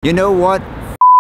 You know what?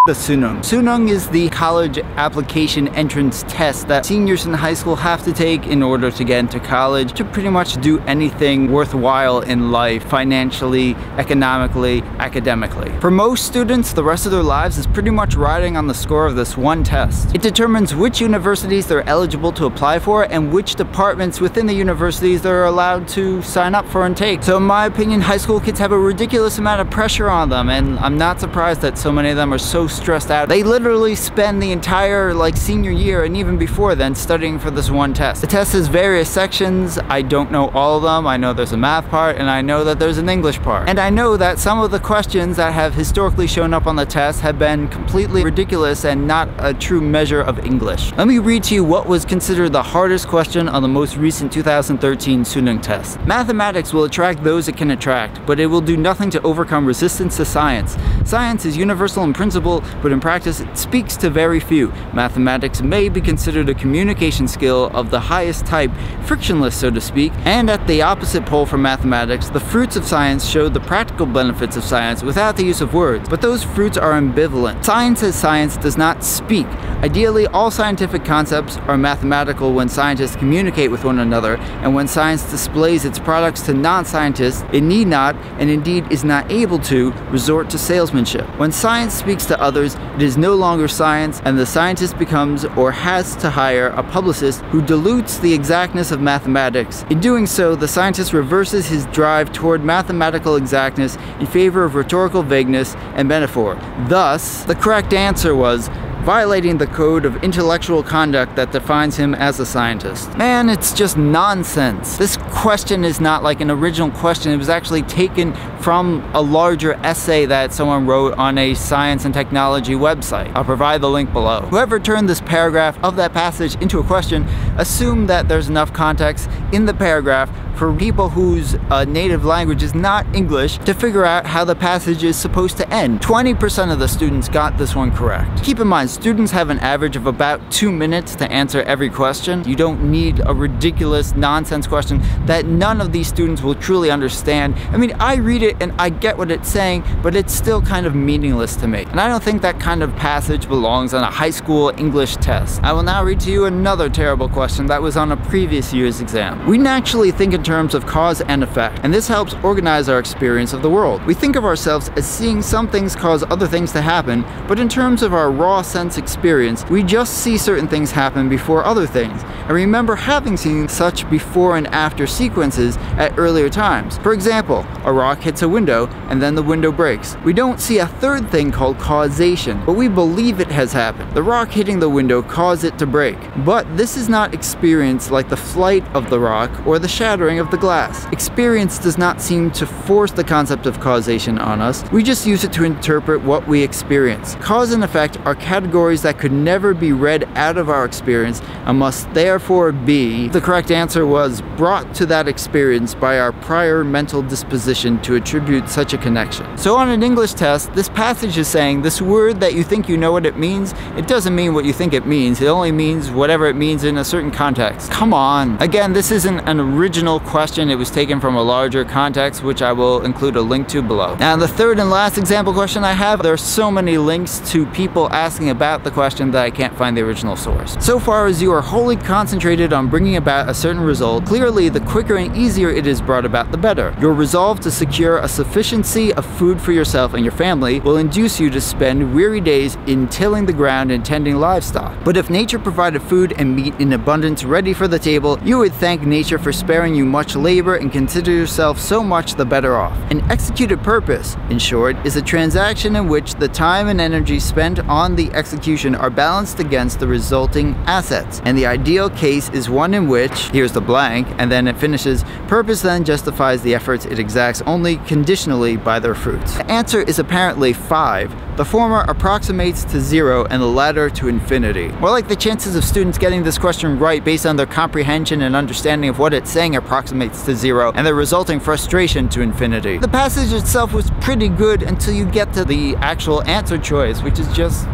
The Sunung. Sunung is the college application entrance test that seniors in high school have to take in order to get into college, to pretty much do anything worthwhile in life, financially, economically, academically. For most students, the rest of their lives is pretty much riding on the score of this one test. It determines which universities they're eligible to apply for and which departments within the universities they're allowed to sign up for and take. So in my opinion, high school kids have a ridiculous amount of pressure on them, and I'm not surprised that so many of them are so stressed out. They literally spend the entire senior year and even before then studying for this one test. The test has various sections. I don't know all of them. I know there's a math part and I know that there's an English part. And I know that some of the questions that have historically shown up on the test have been completely ridiculous and not a true measure of English. Let me read to you what was considered the hardest question on the most recent 2013 Sunung test. Mathematics will attract those it can attract, but it will do nothing to overcome resistance to science. Science is universal in principle, but in practice it speaks to very few. Mathematics may be considered a communication skill of the highest type, frictionless so to speak, and at the opposite pole from mathematics, the fruits of science show the practical benefits of science without the use of words, but those fruits are ambivalent. Science as science does not speak. Ideally, all scientific concepts are mathematical when scientists communicate with one another, and when science displays its products to non-scientists, it need not, and indeed is not able to, resort to salesmanship. When science speaks to others, it is no longer science, and the scientist becomes or has to hire a publicist who dilutes the exactness of mathematics. In doing so, the scientist reverses his drive toward mathematical exactness in favor of rhetorical vagueness and metaphor. Thus, the correct answer was violating the code of intellectual conduct that defines him as a scientist. Man, it's just nonsense. This question is not like an original question. It was actually taken from a larger essay that someone wrote on a science and technology website. I'll provide the link below. Whoever turned this paragraph of that passage into a question assumed that there's enough context in the paragraph for people whose native language is not English to figure out how the passage is supposed to end. 20% of the students got this one correct. Keep in mind, students have an average of about 2 minutes to answer every question. You don't need a ridiculous nonsense question that none of these students will truly understand. I mean, I read it and I get what it's saying, but it's still kind of meaningless to me. And I don't think that kind of passage belongs on a high school English test. I will now read to you another terrible question that was on a previous year's exam. We naturally think in terms of cause and effect, and this helps organize our experience of the world. We think of ourselves as seeing some things cause other things to happen, but in terms of our raw sense experience, we just see certain things happen before other things, and remember having seen such before and after sequences at earlier times. For example, a rock hits a window, and then the window breaks. We don't see a third thing called causation, but we believe it has happened. The rock hitting the window caused it to break, but this is not experience like the flight of the rock or the shattering of the glass. Experience does not seem to force the concept of causation on us. We just use it to interpret what we experience. Cause and effect are categories that could never be read out of our experience and must therefore be. The correct answer was brought to that experience by our prior mental disposition to attribute such a connection. So on an English test, this passage is saying this word that you think you know what it means, it doesn't mean what you think it means. It only means whatever it means in a certain context. Come on. Again, this isn't an original question. It was taken from a larger context, which I will include a link to below. Now, the third and last example question I have, there are so many links to people asking about the question that I can't find the original source. So far as you are wholly concentrated on bringing about a certain result, clearly the quicker and easier it is brought about, the better. Your resolve to secure a sufficiency of food for yourself and your family will induce you to spend weary days in tilling the ground and tending livestock. But if nature provided food and meat in abundance ready for the table, you would thank nature for sparing you much labor and consider yourself so much the better off. An executed purpose, in short, is a transaction in which the time and energy spent on the execution are balanced against the resulting assets. And the ideal case is one in which, here's the blank, and then it finishes, purpose then justifies the efforts it exacts only conditionally by their fruits. The answer is apparently 5. The former approximates to 0 and the latter to infinity. More like the chances of students getting this question right based on their comprehension and understanding of what it's saying approximates to 0, and the resulting frustration to infinity. The passage itself was pretty good until you get to the actual answer choice, which is just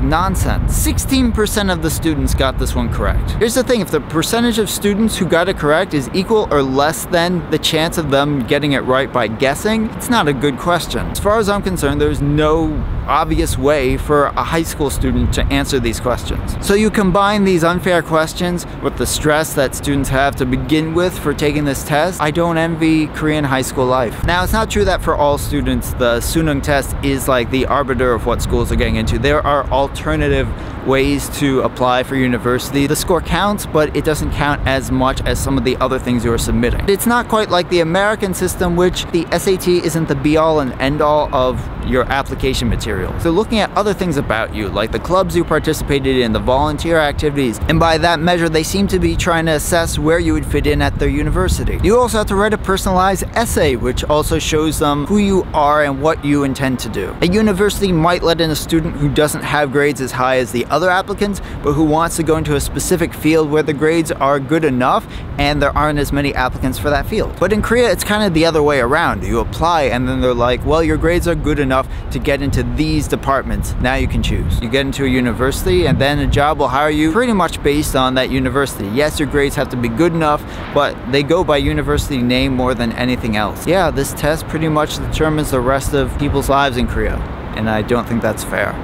nonsense. 16% of the students got this one correct. Here's the thing, if the percentage of students who got it correct is equal or less than the chance of them getting it right by guessing, it's not a good question. As far as I'm concerned, there's no obvious way for a high school student to answer these questions. So you combine these unfair questions with the stress that students have to begin with for taking this test. I don't envy Korean high school life. Now, it's not true that for all students the Suneung test is like the arbiter of what schools are getting into. There are alternative ways to apply for university. The score counts, but it doesn't count as much as some of the other things you are submitting. It's not quite like the American system, which the SAT isn't the be-all and end-all of your application material. So looking at other things about you, like the clubs you participated in, the volunteer activities, and by that measure they seem to be trying to assess where you would fit in at their university. You also have to write a personalized essay, which also shows them who you are and what you intend to do. A university might let in a student who doesn't have grades as high as the other applicants, but who wants to go into a specific field where the grades are good enough and there aren't as many applicants for that field. But in Korea, it's kind of the other way around. You apply and then they're like, well, your grades are good enough to get into these departments. Now you can choose. You get into a university and then a job will hire you pretty much based on that university. Yes, your grades have to be good enough, but they go by university name more than anything else. Yeah, this test pretty much determines the rest of people's lives in Korea, and I don't think that's fair.